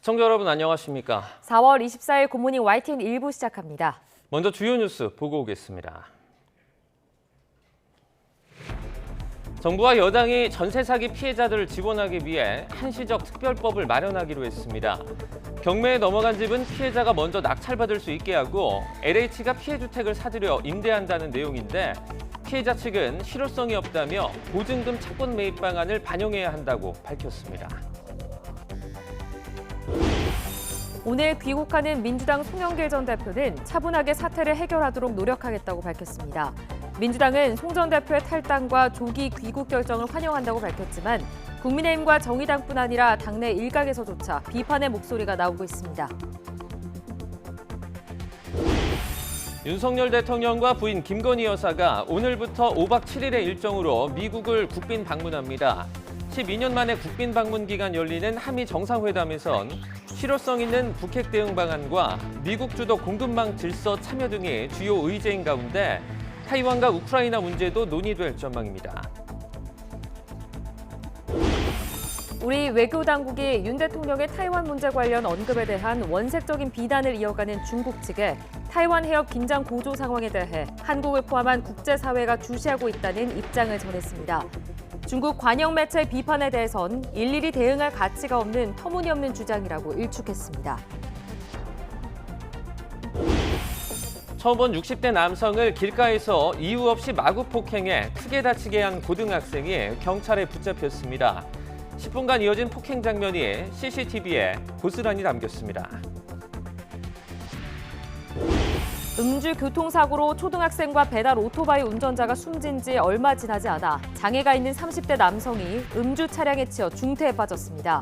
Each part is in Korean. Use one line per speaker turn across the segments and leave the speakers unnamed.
시청자 여러분 안녕하십니까?
4월 24일 굿모닝 YTN 1부 시작합니다.
먼저 주요 뉴스 보고 오겠습니다. 정부와 여당이 전세 사기 피해자들을 지원하기 위해 한시적 특별법을 마련하기로 했습니다. 경매에 넘어간 집은 피해자가 먼저 낙찰받을 수 있게 하고 LH가 피해 주택을 사들여 임대한다는 내용인데 피해자 측은 실효성이 없다며 보증금 채권 매입 방안을 반영해야 한다고 밝혔습니다.
오늘 귀국하는 민주당 송영길 전 대표는 차분하게 사태를 해결하도록 노력하겠다고 밝혔습니다. 민주당은 송 전 대표의 탈당과 조기 귀국 결정을 환영한다고 밝혔지만 국민의힘과 정의당뿐 아니라 당내 일각에서조차 비판의 목소리가 나오고 있습니다.
윤석열 대통령과 부인 김건희 여사가 오늘부터 5박 7일의 일정으로 미국을 국빈 방문합니다. 12년 만에 국빈 방문 기간 열리는 한미 정상회담에선 실효성 있는 북핵 대응 방안과 미국 주도 공급망 질서 참여 등이 주요 의제인 가운데 타이완과 우크라이나 문제도 논의될 전망입니다.
우리 외교 당국이 윤 대통령의 타이완 문제 관련 언급에 대한 원색적인 비난을 이어가는 중국 측에 타이완 해협 긴장 고조 상황에 대해 한국을 포함한 국제사회가 주시하고 있다는 입장을 전했습니다. 중국 관영 매체 비판에 대해선 일일이 대응할 가치가 없는 터무니없는 주장이라고 일축했습니다.
처음 본 60대 남성을 길가에서 이유 없이 마구 폭행해 크게 다치게 한 고등학생이 경찰에 붙잡혔습니다. 10분간 이어진 폭행 장면이 CCTV에 고스란히 담겼습니다.
음주 교통사고로 초등학생과 배달 오토바이 운전자가 숨진 지 얼마 지나지 않아 장애가 있는 30대 남성이 음주 차량에 치여 중태에 빠졌습니다.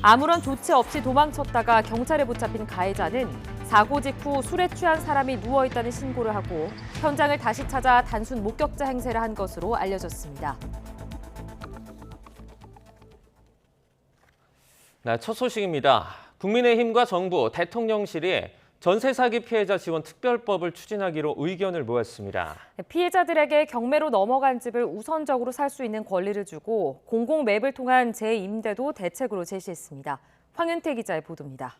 아무런 조치 없이 도망쳤다가 경찰에 붙잡힌 가해자는 사고 직후 술에 취한 사람이 누워있다는 신고를 하고 현장을 다시 찾아 단순 목격자 행세를 한 것으로 알려졌습니다.
네, 첫 소식입니다. 국민의힘과 정부, 대통령실이 전세 사기 피해자 지원 특별법을 추진하기로 의견을 모았습니다.
피해자들에게 경매로 넘어간 집을 우선적으로 살 수 있는 권리를 주고 공공매입을 통한 재임대도 대책으로 제시했습니다. 황윤태 기자의 보도입니다.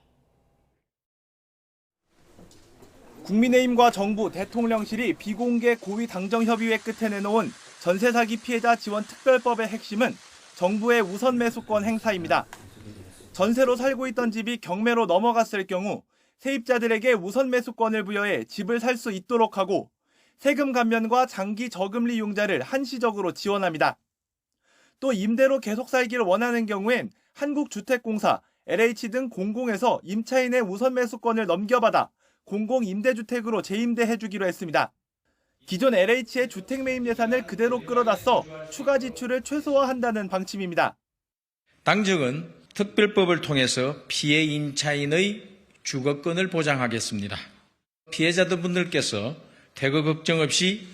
국민의힘과 정부, 대통령실이 비공개 고위 당정협의회 끝에 내놓은 전세 사기 피해자 지원 특별법의 핵심은 정부의 우선 매수권 행사입니다. 전세로 살고 있던 집이 경매로 넘어갔을 경우 세입자들에게 우선 매수권을 부여해 집을 살 수 있도록 하고 세금 감면과 장기 저금리 융자를 한시적으로 지원합니다. 또 임대로 계속 살기를 원하는 경우엔 한국주택공사, LH 등 공공에서 임차인의 우선 매수권을 넘겨받아 공공임대주택으로 재임대해주기로 했습니다. 기존 LH의 주택 매입 예산을 그대로 끌어다 써 추가 지출을 최소화한다는 방침입니다.
당정은 특별법을 통해서 피해 임차인의 주거권을 보장하겠습니다. 피해자분들께서 퇴거 걱정 없이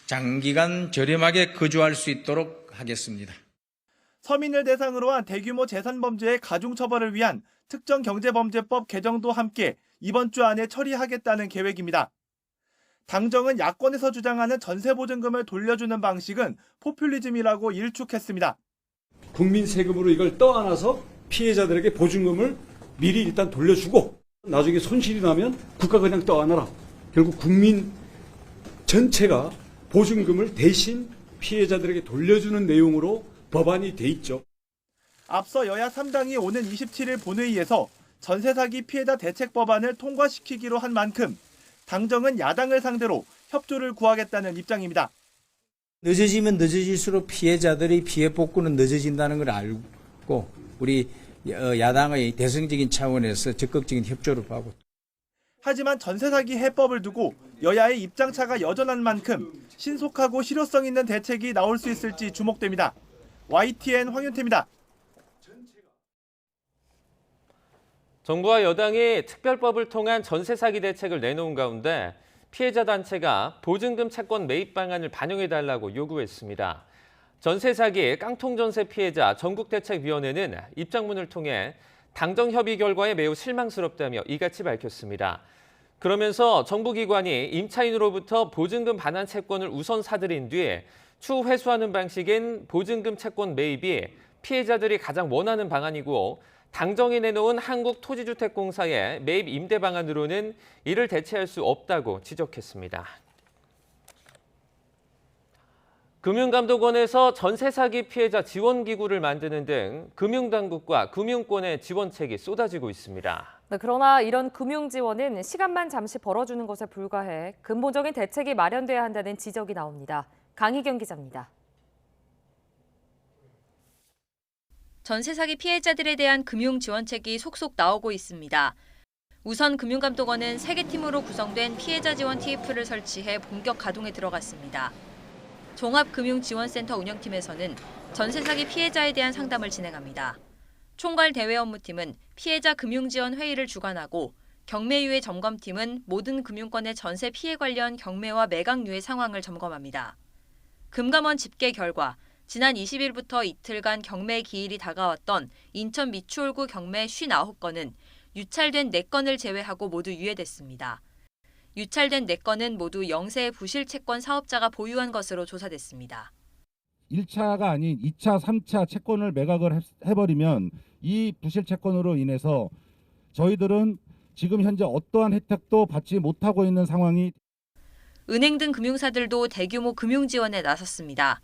장기간 저렴하게 거주할 수 있도록 하겠습니다.
서민을 대상으로 한 대규모 재산범죄의 가중처벌을 위한 특정경제범죄법 개정도 함께 이번 주 안에 처리하겠다는 계획입니다. 당정은 야권에서 주장하는 전세보증금을 돌려주는 방식은 포퓰리즘이라고 일축했습니다.
국민 세금으로 이걸 떠안아서 피해자들에게 보증금을 미리 일단 돌려주고 나중에 손실이 나면 국가 그냥 떠안아라. 결국 국민 전체가 보증금을 대신 피해자들에게 돌려주는 내용으로 법안이 돼 있죠.
앞서 여야 3당이 오는 27일 본회의에서 전세 사기 피해자 대책 법안을 통과시키기로 한 만큼 당정은 야당을 상대로 협조를 구하겠다는 입장입니다.
늦어지면 늦어질수록 피해자들의 피해 복구는 늦어진다는 걸 알고 우리 야당의 대승적인 차원에서 적극적인 협조를 구하고.
하지만 전세 사기 해법을 두고 여야의 입장차가 여전한 만큼 신속하고 실효성 있는 대책이 나올 수 있을지 주목됩니다. YTN 황윤태입니다.
정부와 여당이 특별법을 통한 전세 사기 대책을 내놓은 가운데 피해자 단체가 보증금 채권 매입 방안을 반영해달라고 요구했습니다. 전세 사기 깡통 전세 피해자 전국대책위원회는 입장문을 통해 당정 협의 결과에 매우 실망스럽다며 이같이 밝혔습니다. 그러면서 정부기관이 임차인으로부터 보증금 반환 채권을 우선 사들인 뒤 추후 회수하는 방식인 보증금 채권 매입이 피해자들이 가장 원하는 방안이고 당정이 내놓은 한국토지주택공사의 매입 임대 방안으로는 이를 대체할 수 없다고 지적했습니다. 금융감독원에서 전세 사기 피해자 지원 기구를 만드는 등 금융당국과 금융권의 지원책이 쏟아지고 있습니다.
네, 그러나 이런 금융 지원은 시간만 잠시 벌어주는 것에 불과해 근본적인 대책이 마련돼야 한다는 지적이 나옵니다. 강희경 기자입니다.
전세 사기 피해자들에 대한 금융 지원책이 속속 나오고 있습니다. 우선 금융감독원은 3개 팀으로 구성된 피해자 지원 TF를 설치해 본격 가동에 들어갔습니다. 종합금융지원센터 운영팀에서는 전세 사기 피해자에 대한 상담을 진행합니다. 총괄 대외 업무팀은 피해자 금융지원 회의를 주관하고 경매유예 점검팀은 모든 금융권의 전세 피해 관련 경매와 매각유예 상황을 점검합니다. 금감원 집계 결과 지난 20일부터 이틀간 경매 기일이 다가왔던 인천 미추홀구 경매 59건은 유찰된 4건을 제외하고 모두 유예됐습니다. 유찰된 4건은 모두 영세 부실 채권 사업자가 보유한 것으로 조사됐습니다.
1차가 아닌 2차, 3차 채권을 매각을 해버리면 이 부실 채권으로 인해서 저희들은 지금 현재 어떠한 혜택도 받지 못하고 있는 상황이.
은행 등 금융사들도 대규모 금융 지원에 나섰습니다.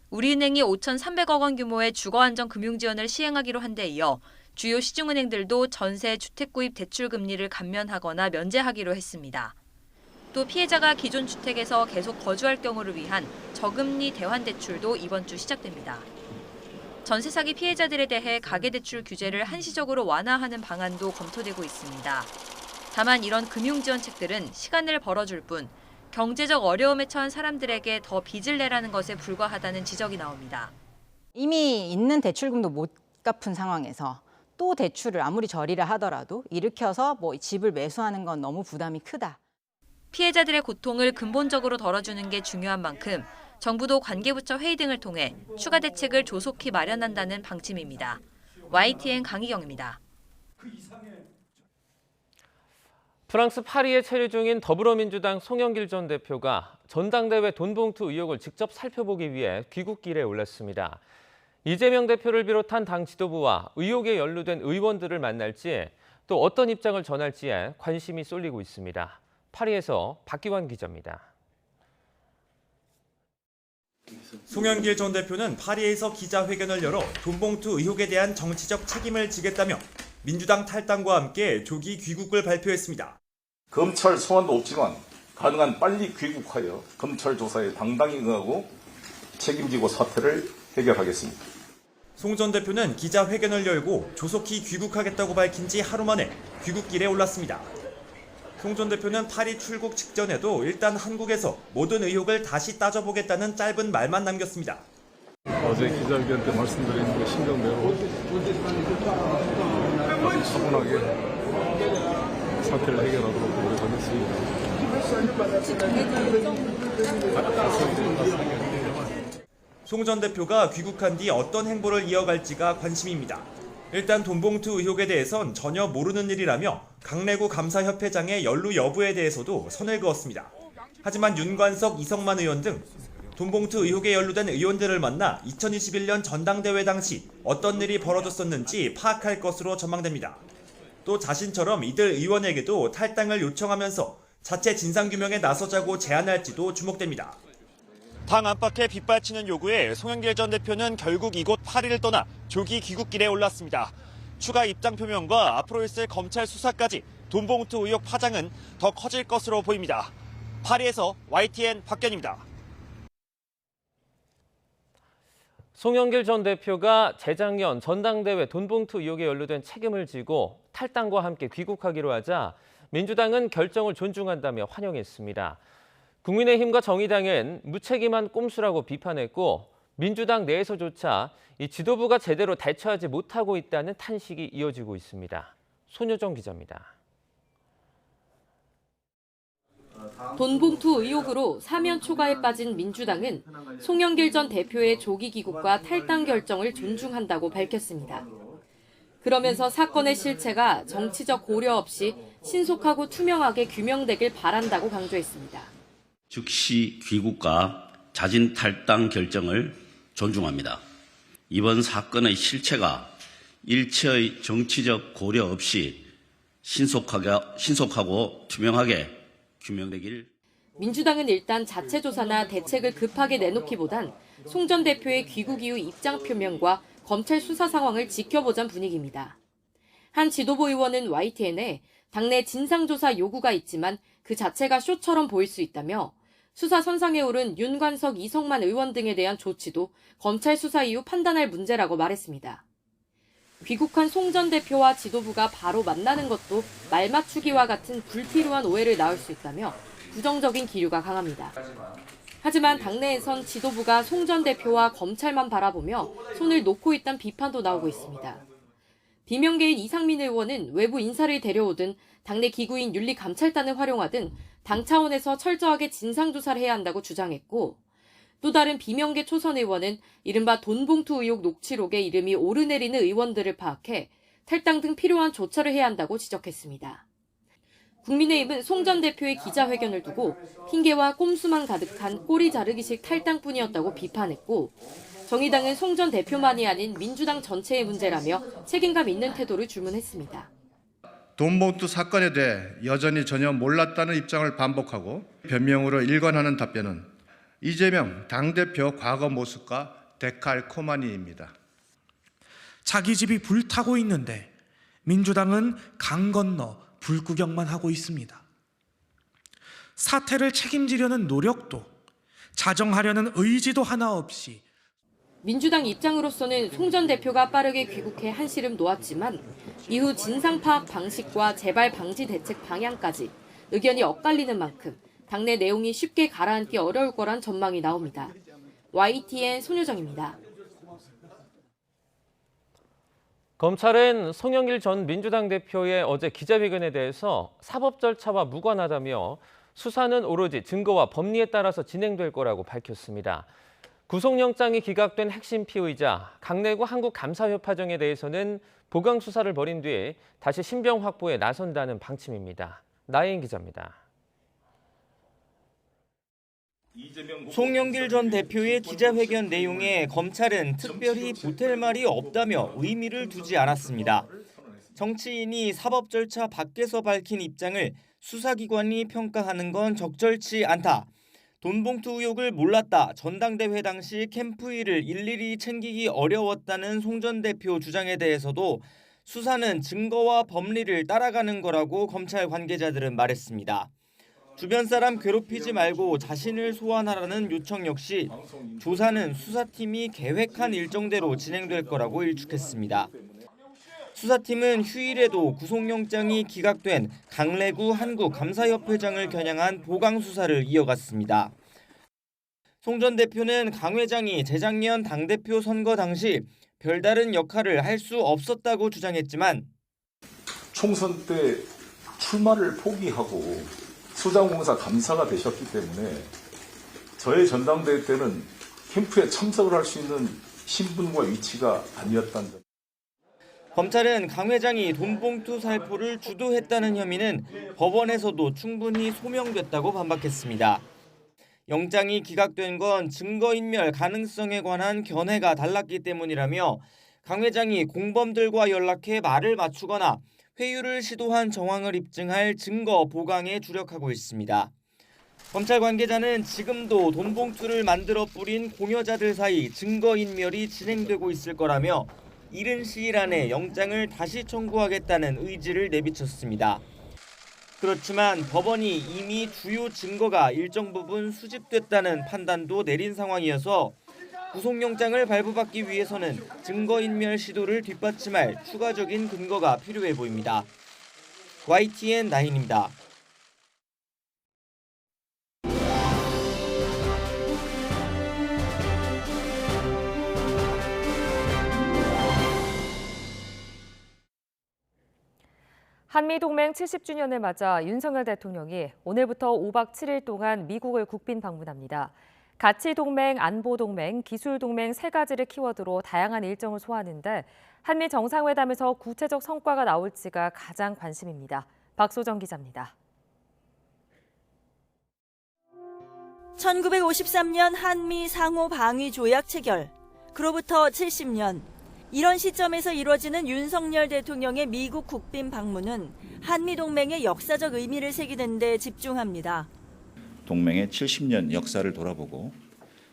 우리은행이 5,300억 원 규모의 주거안정 금융 지원을 시행하기로 한 데 이어 주요 시중은행들도 전세 주택 구입 대출 금리를 감면하거나 면제하기로 했습니다. 또 피해자가 기존 주택에서 계속 거주할 경우를 위한 저금리 대환 대출도 이번 주 시작됩니다. 전세 사기 피해자들에 대해 가계대출 규제를 한시적으로 완화하는 방안도 검토되고 있습니다. 다만 이런 금융 지원책들은 시간을 벌어줄 뿐 경제적 어려움에 처한 사람들에게 더 빚을 내라는 것에 불과하다는 지적이 나옵니다.
이미 있는 대출금도 못 갚은 상황에서 또 대출을 아무리 저리를 하더라도 일으켜서 집을 매수하는 건 너무 부담이 크다.
피해자들의 고통을 근본적으로 덜어주는 게 중요한 만큼 정부도 관계부처 회의 등을 통해 추가 대책을 조속히 마련한다는 방침입니다. YTN 강희경입니다.
프랑스 파리에 체류 중인 더불어민주당 송영길 전 대표가 전당대회 돈봉투 의혹을 직접 살펴보기 위해 귀국길에 올랐습니다. 이재명 대표를 비롯한 당 지도부와 의혹에 연루된 의원들을 만날지 또 어떤 입장을 전할지에 관심이 쏠리고 있습니다. 파리에서 박기환 기자입니다.
송영길 전 대표는 파리에서 기자회견을 열어 돈봉투 의혹에 대한 정치적 책임을 지겠다며 민주당 탈당과 함께 조기 귀국을 발표했습니다.
검찰 소환도 없지만 가능한 빨리 귀국하여 검찰 조사에 당당히 응하고 책임지고 사태를 해결하겠습니다.
송 전 대표는 기자회견을 열고 조속히 귀국하겠다고 밝힌 지 하루 만에 귀국길에 올랐습니다. 송 전 대표는 파리 출국 직전에도 일단 한국에서 모든 의혹을 다시 따져보겠다는 짧은 말만 남겼습니다.
어제 기자회견 때 말씀드린 그 신경대로 아주 차분하게 사태를 해결하도록 노력하겠습니다.
송 전 대표가 귀국한 뒤 어떤 행보를 이어갈지가 관심입니다. 일단 돈봉투 의혹에 대해선 전혀 모르는 일이라며 강래구 감사협회장의 연루 여부에 대해서도 선을 그었습니다. 하지만 윤관석, 이성만 의원 등 돈봉투 의혹에 연루된 의원들을 만나 2021년 전당대회 당시 어떤 일이 벌어졌었는지 파악할 것으로 전망됩니다. 또 자신처럼 이들 의원에게도 탈당을 요청하면서 자체 진상규명에 나서자고 제안할지도 주목됩니다. 당 안팎에 빗발치는 요구에 송영길 전 대표는 결국 이곳 파리를 떠나 조기 귀국길에 올랐습니다. 추가 입장 표명과 앞으로 있을 검찰 수사까지 돈봉투 의혹 파장은 더 커질 것으로 보입니다. 파리에서 YTN 박견입니다.
송영길 전 대표가 재작년 전당대회 돈봉투 의혹에 연루된 책임을 지고 탈당과 함께 귀국하기로 하자 민주당은 결정을 존중한다며 환영했습니다. 국민의힘과 정의당은 무책임한 꼼수라고 비판했고 민주당 내에서조차 이 지도부가 제대로 대처하지 못하고 있다는 탄식이 이어지고 있습니다. 손효정 기자입니다.
돈봉투 의혹으로 사면 초과에 빠진 민주당은 송영길 전 대표의 조기 귀국과 탈당 결정을 존중한다고 밝혔습니다. 그러면서 사건의 실체가 정치적 고려 없이 신속하고 투명하게 규명되길 바란다고 강조했습니다.
즉시 귀국과 자진 탈당 결정을 존중합니다. 이번 사건의 실체가 일체의 정치적 고려 없이 신속하고 투명하게 규명되길.
민주당은 일단 자체 조사나 대책을 급하게 내놓기보단 송 전 대표의 귀국 이후 입장 표명과 검찰 수사 상황을 지켜보자는 분위기입니다. 한 지도부 의원은 YTN에 당내 진상조사 요구가 있지만 그 자체가 쇼처럼 보일 수 있다며 수사 선상에 오른 윤관석, 이성만 의원 등에 대한 조치도 검찰 수사 이후 판단할 문제라고 말했습니다. 귀국한 송 전 대표와 지도부가 바로 만나는 것도 말 맞추기와 같은 불필요한 오해를 낳을 수 있다며 부정적인 기류가 강합니다. 하지만 당내에선 지도부가 송 전 대표와 검찰만 바라보며 손을 놓고 있다는 비판도 나오고 있습니다. 비명계인 이상민 의원은 외부 인사를 데려오든 당내 기구인 윤리감찰단을 활용하든 당 차원에서 철저하게 진상조사를 해야 한다고 주장했고, 또 다른 비명계 초선 의원은 이른바 돈봉투 의혹 녹취록에 이름이 오르내리는 의원들을 파악해 탈당 등 필요한 조처를 해야 한다고 지적했습니다. 국민의힘은 송 전 대표의 기자회견을 두고 핑계와 꼼수만 가득한 꼬리 자르기식 탈당뿐이었다고 비판했고, 정의당은 송 전 대표만이 아닌 민주당 전체의 문제라며 책임감 있는 태도를 주문했습니다.
돈봉투 사건에 대해 여전히 전혀 몰랐다는 입장을 반복하고 변명으로 일관하는 답변은 이재명 당대표 과거 모습과 데칼코마니입니다.
자기 집이 불타고 있는데 민주당은 강 건너 불구경만 하고 있습니다. 사태를 책임지려는 노력도 자정하려는 의지도 하나 없이
민주당 입장으로서는 송 전 대표가 빠르게 귀국해 한시름 놓았지만 이후 진상 파악 방식과 재발 방지 대책 방향까지 의견이 엇갈리는 만큼 당내 내용이 쉽게 가라앉기 어려울 거란 전망이 나옵니다. YTN 손효정입니다.
검찰은 송영길 전 민주당 대표의 어제 기자회견에 대해서 사법 절차와 무관하다며 수사는 오로지 증거와 법리에 따라서 진행될 거라고 밝혔습니다. 구속영장이 기각된 핵심 피의자 강내구 한국감사협파정에 대해서는 보강 수사를 벌인 뒤에 다시 신병 확보에 나선다는 방침입니다. 나혜인 기자입니다.
송영길 전 대표의 기자회견 내용에 검찰은 특별히 보탤 말이 없다며 의미를 두지 않았습니다. 정치인이 사법 절차 밖에서 밝힌 입장을 수사기관이 평가하는 건 적절치 않다. 돈봉투 의혹을 몰랐다. 전당대회 당시 캠프 일을 일일이 챙기기 어려웠다는 송 전 대표 주장에 대해서도 수사는 증거와 법리를 따라가는 거라고 검찰 관계자들은 말했습니다. 주변 사람 괴롭히지 말고 자신을 소환하라는 요청 역시 조사는 수사팀이 계획한 일정대로 진행될 거라고 일축했습니다. 수사팀은 휴일에도 구속영장이 기각된 강내구 한국감사협회장을 겨냥한 보강 수사를 이어갔습니다. 송 전 대표는 강 회장이 재작년 당대표 선거 당시 별다른 역할을 할 수 없었다고 주장했지만
총선 때 출마를 포기하고 수자공사 감사가 되셨기 때문에 저의 전당대회 때는 캠프에 참석을 할 수 있는 신분과 위치가 아니었다는 점.
검찰은 강 회장이 돈봉투 살포를 주도했다는 혐의는 법원에서도 충분히 소명됐다고 반박했습니다. 영장이 기각된 건 증거인멸 가능성에 관한 견해가 달랐기 때문이라며 강 회장이 공범들과 연락해 말을 맞추거나 회유를 시도한 정황을 입증할 증거 보강에 주력하고 있습니다. 검찰 관계자는 지금도 돈봉투를 만들어 뿌린 공여자들 사이 증거인멸이 진행되고 있을 거라며 이른 시일 안에 영장을 다시 청구하겠다는 의지를 내비쳤습니다. 그렇지만 법원이 이미 주요 증거가 일정 부분 수집됐다는 판단도 내린 상황이어서 구속영장을 발부받기 위해서는 증거인멸 시도를 뒷받침할 추가적인 근거가 필요해 보입니다. YTN 나인입니다.
한미동맹 70주년을 맞아 윤석열 대통령이 오늘부터 5박 7일 동안 미국을 국빈 방문합니다. 가치동맹, 안보동맹, 기술동맹 세 가지를 키워드로 다양한 일정을 소화하는데 한미 정상회담에서 구체적 성과가 나올지가 가장 관심입니다. 박소정 기자입니다.
1953년 한미 상호 방위 조약 체결. 그로부터 70년. 이런 시점에서 이뤄지는 윤석열 대통령의 미국 국빈 방문은 한미동맹의 역사적 의미를 새기는 데 집중합니다.
동맹의 70년 역사를 돌아보고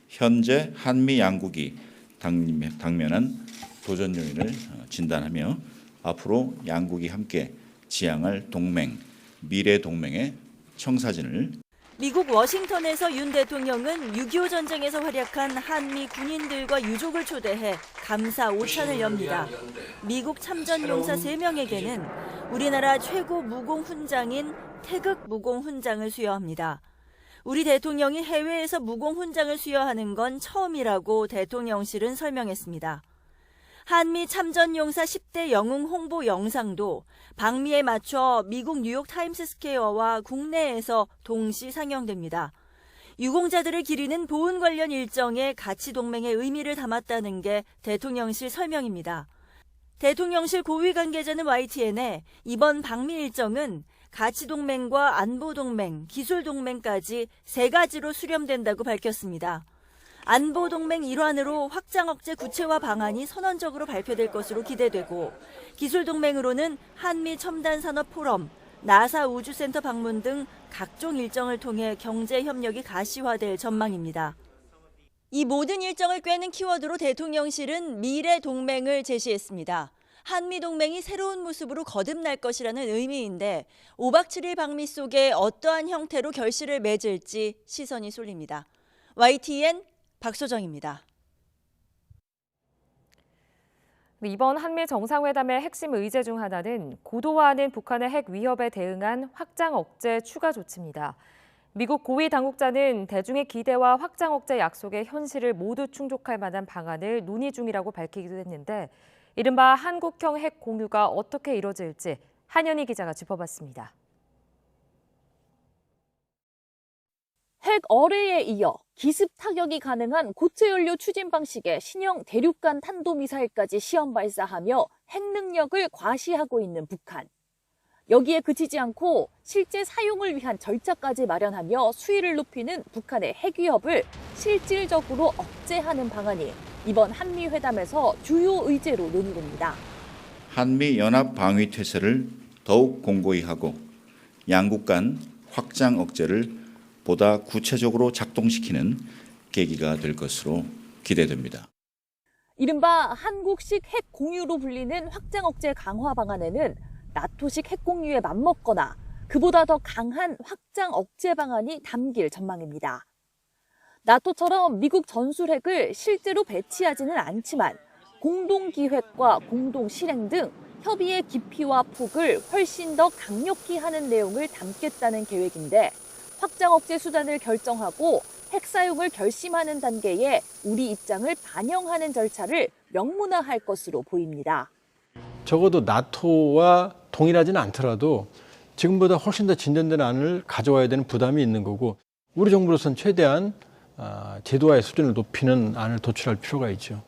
현재 한미 양국이 당면한 도전 요인을 진단하며 앞으로 양국이 함께 지향할 동맹, 미래 동맹의 청사진을
미국 워싱턴에서 윤 대통령은 6.25 전쟁에서 활약한 한미 군인들과 유족을 초대해 감사 오찬을 엽니다. 미국 참전용사 3명에게는 우리나라 최고 무공훈장인 태극 무공훈장을 수여합니다. 우리 대통령이 해외에서 무공훈장을 수여하는 건 처음이라고 대통령실은 설명했습니다. 한미 참전용사 10대 영웅 홍보 영상도 방미에 맞춰 미국 뉴욕 타임스 스퀘어와 국내에서 동시 상영됩니다. 유공자들을 기리는 보훈 관련 일정에 가치 동맹의 의미를 담았다는 게 대통령실 설명입니다. 대통령실 고위 관계자는 YTN에 이번 방미 일정은 가치 동맹과 안보 동맹, 기술 동맹까지 3가지로 수렴된다고 밝혔습니다. 안보 동맹 일환으로 확장 억제 구체화 방안이 선언적으로 발표될 것으로 기대되고 기술 동맹으로는 한미 첨단 산업 포럼, 나사 우주센터 방문 등 각종 일정을 통해 경제 협력이 가시화될 전망입니다. 이 모든 일정을 꿰는 키워드로 대통령실은 미래 동맹을 제시했습니다. 한미 동맹이 새로운 모습으로 거듭날 것이라는 의미인데 5박 7일 방미 속에 어떠한 형태로 결실을 맺을지 시선이 쏠립니다. YTN 박소정입니다.
이번 한미 정상회담의 핵심 의제 중 하나는 고도화하는 북한의 핵 위협에 대응한 확장 억제 추가 조치입니다. 미국 고위 당국자는 대중의 기대와 확장 억제 약속의 현실을 모두 충족할 만한 방안을 논의 중이라고 밝히기도 했는데 이른바 한국형 핵 공유가 어떻게 이뤄질지 한현희 기자가 짚어봤습니다.
핵 어뢰에 이어 기습 타격이 가능한 고체 연료 추진 방식의 신형 대륙간 탄도미사일까지 시험 발사하며 핵 능력을 과시하고 있는 북한. 여기에 그치지 않고 실제 사용을 위한 절차까지 마련하며 수위를 높이는 북한의 핵 위협을 실질적으로 억제하는 방안이 이번 한미 회담에서 주요 의제로 논의됩니다.
한미 연합 방위 태세를 더욱 공고히 하고 양국 간 확장 억제를 보다 구체적으로 작동시키는 계기가 될 것으로 기대됩니다.
이른바 한국식 핵 공유로 불리는 확장 억제 강화 방안에는 나토식 핵 공유에 맞먹거나 그보다 더 강한 확장 억제 방안이 담길 전망입니다. 나토처럼 미국 전술핵을 실제로 배치하지는 않지만 공동기획과 공동실행 등 협의의 깊이와 폭을 훨씬 더 강력히 하는 내용을 담겠다는 계획인데 확장 억제 수단을 결정하고 핵 사용을 결심하는 단계에 우리 입장을 반영하는 절차를 명문화할 것으로 보입니다.
적어도 나토와 동일하지는 않더라도 지금보다 훨씬 더 진전된 안을 가져와야 되는 부담이 있는 거고 우리 정부로서는 최대한 제도화의 수준을 높이는 안을 도출할 필요가 있죠.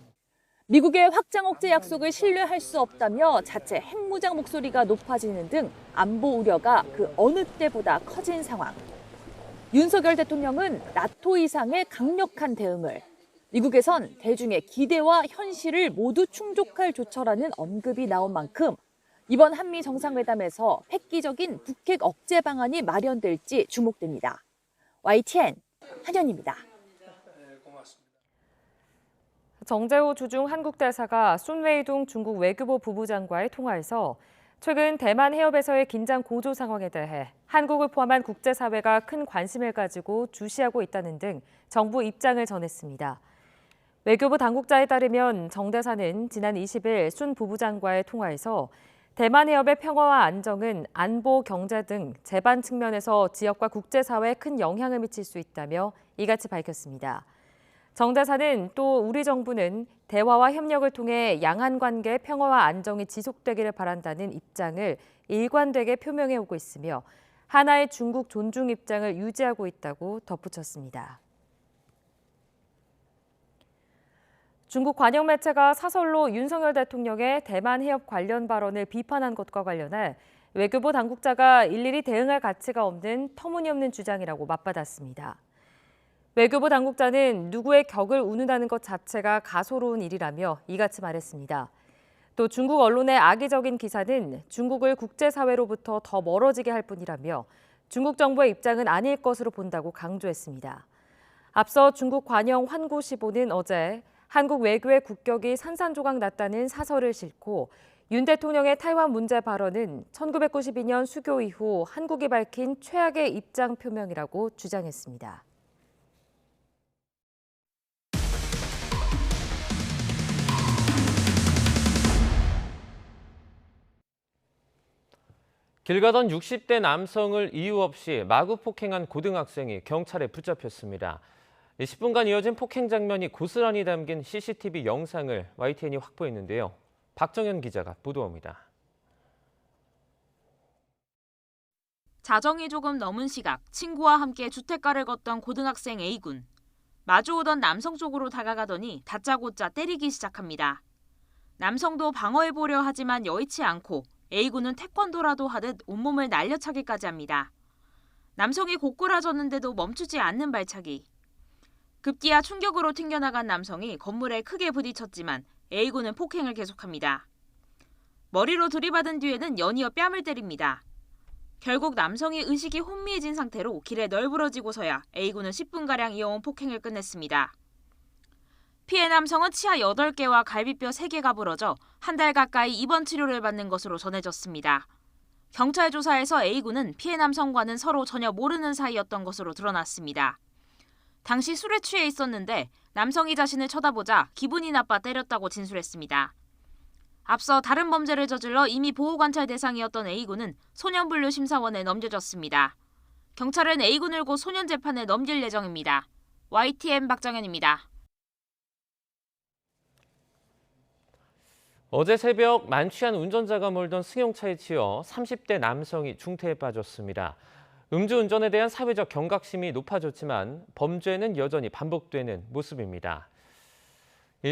미국의 확장 억제 약속을 신뢰할 수 없다며 자체 핵무장 목소리가 높아지는 등 안보 우려가 그 어느 때보다 커진 상황. 윤석열 대통령은 나토 이상의 강력한 대응을, 미국에선 대중의 기대와 현실을 모두 충족할 조처라는 언급이 나온 만큼 이번 한미 정상회담에서 획기적인 북핵 억제 방안이 마련될지 주목됩니다. YTN 한현입니다.
정재호 주중 한국 대사가 순웨이둥 중국 외교부 부부장과의 통화에서 최근 대만 해협에서의 긴장 고조 상황에 대해 한국을 포함한 국제사회가 큰 관심을 가지고 주시하고 있다는 등 정부 입장을 전했습니다. 외교부 당국자에 따르면 정 대사는 지난 20일 순 부부장과의 통화에서 대만 해협의 평화와 안정은 안보, 경제 등 제반 측면에서 지역과 국제사회에 큰 영향을 미칠 수 있다며 이같이 밝혔습니다. 정 대사는 또 우리 정부는 대화와 협력을 통해 양안 관계의 평화와 안정이 지속되기를 바란다는 입장을 일관되게 표명해오고 있으며 하나의 중국 존중 입장을 유지하고 있다고 덧붙였습니다. 중국 관영 매체가 사설로 윤석열 대통령의 대만 해협 관련 발언을 비판한 것과 관련해 외교부 당국자가 일일이 대응할 가치가 없는 터무니없는 주장이라고 맞받았습니다. 외교부 당국자는 누구의 격을 우는다는 것 자체가 가소로운 일이라며 이같이 말했습니다. 또 중국 언론의 악의적인 기사는 중국을 국제사회로부터 더 멀어지게 할 뿐이라며 중국 정부의 입장은 아닐 것으로 본다고 강조했습니다. 앞서 중국 관영 환구시보는 어제 한국 외교의 국격이 산산조각 났다는 사설을 싣고 윤 대통령의 타이완 문제 발언은 1992년 수교 이후 한국이 밝힌 최악의 입장 표명이라고 주장했습니다.
길 가던 60대 남성을 이유 없이 마구 폭행한 고등학생이 경찰에 붙잡혔습니다. 10분간 이어진 폭행 장면이 고스란히 담긴 CCTV 영상을 YTN이 확보했는데요. 박정현 기자가 보도합니다.
자정이 조금 넘은 시각 친구와 함께 주택가를 걷던 고등학생 A군. 마주오던 남성 쪽으로 다가가더니 다짜고짜 때리기 시작합니다. 남성도 방어해보려 하지만 여의치 않고 A군은 태권도라도 하듯 온몸을 날려차기까지 합니다. 남성이 고꾸라졌는데도 멈추지 않는 발차기. 급기야 충격으로 튕겨나간 남성이 건물에 크게 부딪혔지만 A군은 폭행을 계속합니다. 머리로 들이받은 뒤에는 연이어 뺨을 때립니다. 결국 남성이 의식이 혼미해진 상태로 길에 널브러지고서야 A군은 10분가량 이어온 폭행을 끝냈습니다. 피해 남성은 치아 8개와 갈비뼈 3개가 부러져 한 달 가까이 입원 치료를 받는 것으로 전해졌습니다. 경찰 조사에서 A군은 피해 남성과는 서로 전혀 모르는 사이였던 것으로 드러났습니다. 당시 술에 취해 있었는데 남성이 자신을 쳐다보자 기분이 나빠 때렸다고 진술했습니다. 앞서 다른 범죄를 저질러 이미 보호관찰 대상이었던 A군은 소년분류 심사원에 넘겨졌습니다. 경찰은 A군을 곧 소년 재판에 넘길 예정입니다. YTN 박정현입니다.
어제 새벽 만취한 운전자가 몰던 승용차에 치여 30대 남성이 중태에 빠졌습니다. 음주운전에 대한 사회적 경각심이 높아졌지만 범죄는 여전히 반복되는 모습입니다.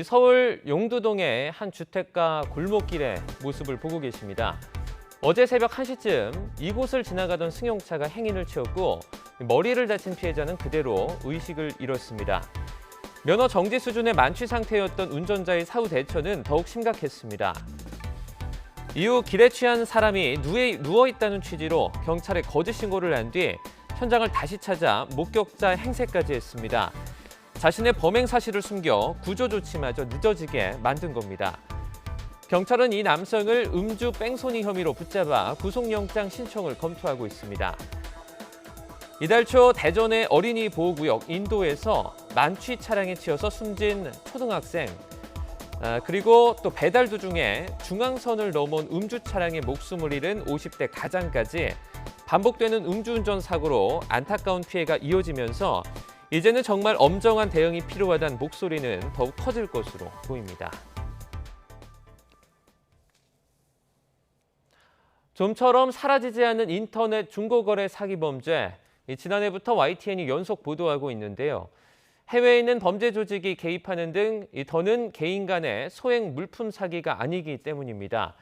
서울 용두동의 한 주택가 골목길의 모습을 보고 계십니다. 어제 새벽 1시쯤 이곳을 지나가던 승용차가 행인을 치었고 머리를 다친 피해자는 그대로 의식을 잃었습니다. 면허 정지 수준의 만취 상태였던 운전자의 사후 대처는 더욱 심각했습니다. 이후 길에 취한 사람이 누워있다는 취지로 경찰에 거짓 신고를 한 뒤 현장을 다시 찾아 목격자 행세까지 했습니다. 자신의 범행 사실을 숨겨 구조 조치마저 늦어지게 만든 겁니다. 경찰은 이 남성을 음주 뺑소니 혐의로 붙잡아 구속영장 신청을 검토하고 있습니다. 이달 초 대전의 어린이 보호구역 인도에서 만취 차량에 치여서 숨진 초등학생, 그리고 또 배달 도중에 중앙선을 넘은 음주 차량에 목숨을 잃은 50대 가장까지 반복되는 음주운전 사고로 안타까운 피해가 이어지면서 이제는 정말 엄정한 대응이 필요하다는 목소리는 더욱 커질 것으로 보입니다. 좀처럼 사라지지 않는 인터넷 중고거래 사기 범죄. 지난해부터 YTN이 연속 보도하고 있는데요. 해외에 있는 범죄 조직이 개입하는 등 더는 개인 간의 소액 물품 사기가 아니기 때문입니다.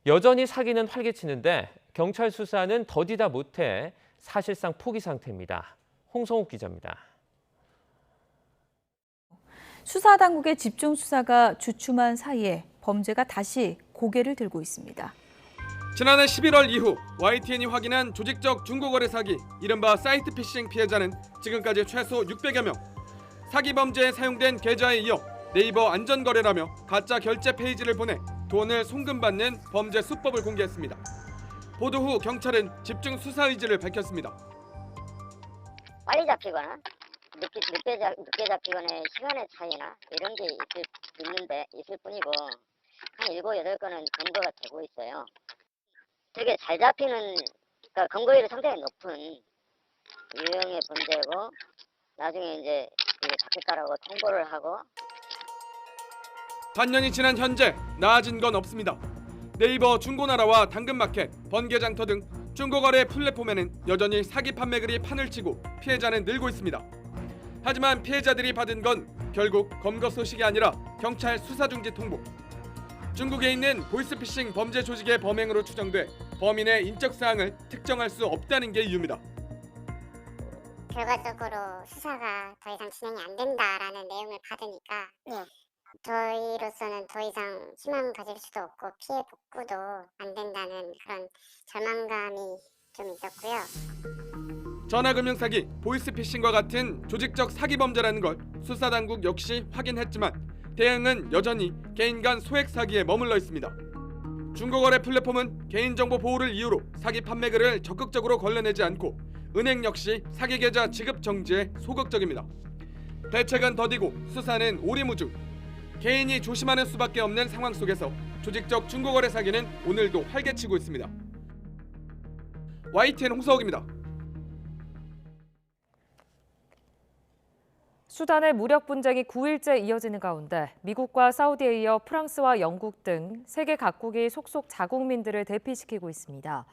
여전히 사기는 활개치는데 경찰 수사는 더디다 못해 사실상 포기 상태입니다. 홍성욱 기자입니다.
수사당국의 집중 수사가 주춤한 사이에 범죄가 다시 고개를 들고 있습니다.
지난해 11월 이후 YTN이 확인한 조직적 중고거래 사기, 이른바 사이트 피싱 피해자는 지금까지 최소 600여 명. 사기 범죄에 사용된 계좌에 이어 네이버 안전거래라며 가짜 결제 페이지를 보내 돈을 송금받는 범죄 수법을 공개했습니다. 보도 후 경찰은 집중 수사 의지를 밝혔습니다.
빨리 잡히거나 늦게 잡히거나 시간의 차이나 이런 게 있을 뿐이고 한 7, 8건은 검거가 되고 있어요. 되게 잘 잡히는, 그러니까 검거율이 상당히 높은 유형의 범죄고 나중에 이제 잡힐 거라고 통보를 하고.
반년이 지난 현재 나아진 건 없습니다. 네이버 중고나라와 당근마켓, 번개장터 등 중고거래 플랫폼에는 여전히 사기 판매글이 판을 치고 피해자는 늘고 있습니다. 하지만 피해자들이 받은 건 결국 검거 소식이 아니라 경찰 수사중지 통보. 중국에 있는 보이스피싱 범죄 조직의 범행으로 추정돼 범인의 인적 사항을 특정할 수 없다는 게 이유입니다.
결과적으로 수사가 더 이상 진행이 안 된다라는 내용을 받으니까
저희로서는 더 이상 희망 가질 수도 없고 피해 복구도 안 된다는 그런 절망감이 좀 있었고요.
전화금융사기, 보이스피싱과 같은 조직적 사기 범죄라는 걸 수사당국 역시 확인했지만 대응은 여전히 개인 간 소액 사기에 머물러 있습니다. 중고거래 플랫폼은 개인정보 보호를 이유로 사기 판매글을 적극적으로 걸러내지 않고 은행 역시 사기 계좌 지급 정지에 소극적입니다. 대책은 더디고 수사는 오리무중. 개인이 조심하는 수밖에 없는 상황 속에서 조직적 중고거래 사기는 오늘도 활개치고 있습니다. YTN 홍서욱입니다.
수단의 무력 분쟁이 9일째 이어지는 가운데 미국과 사우디에 이어 프랑스와 영국 등 세계 각국이 속속 자국민들을 대피시키고 있습니다.